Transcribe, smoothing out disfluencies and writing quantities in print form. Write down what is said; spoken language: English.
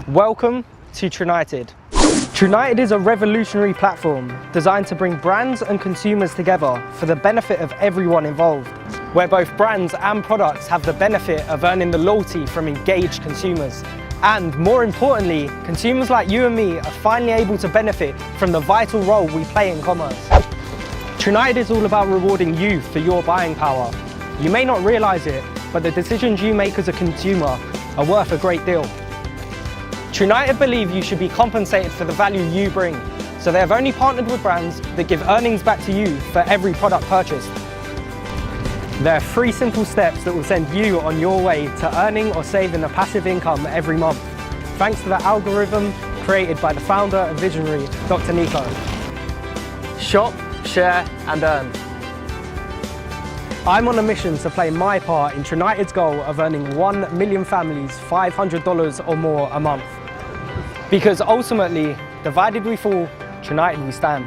Welcome to Trunited. Trunited is a revolutionary platform designed to bring brands and consumers together for the benefit of everyone involved, where both brands and products have the benefit of earning the loyalty from engaged consumers. And more importantly, consumers like you and me are finally able to benefit from the vital role we play in commerce. Trunited is all about rewarding you for your buying power. You may not realise it, but the decisions you make as a consumer are worth a great deal. Trunited believe you should be compensated for the value you bring, so they have only partnered with brands that give earnings back to you for every product purchased. There are 3 simple steps that will send you on your way to earning or saving a passive income every month, thanks to the algorithm created by the founder and visionary, Dr. Nico. Shop, share and earn. I'm on a mission to play my part in Trunited's goal of earning 1 million families $500 or more a month. Because ultimately, divided we fall, Trunited we stand.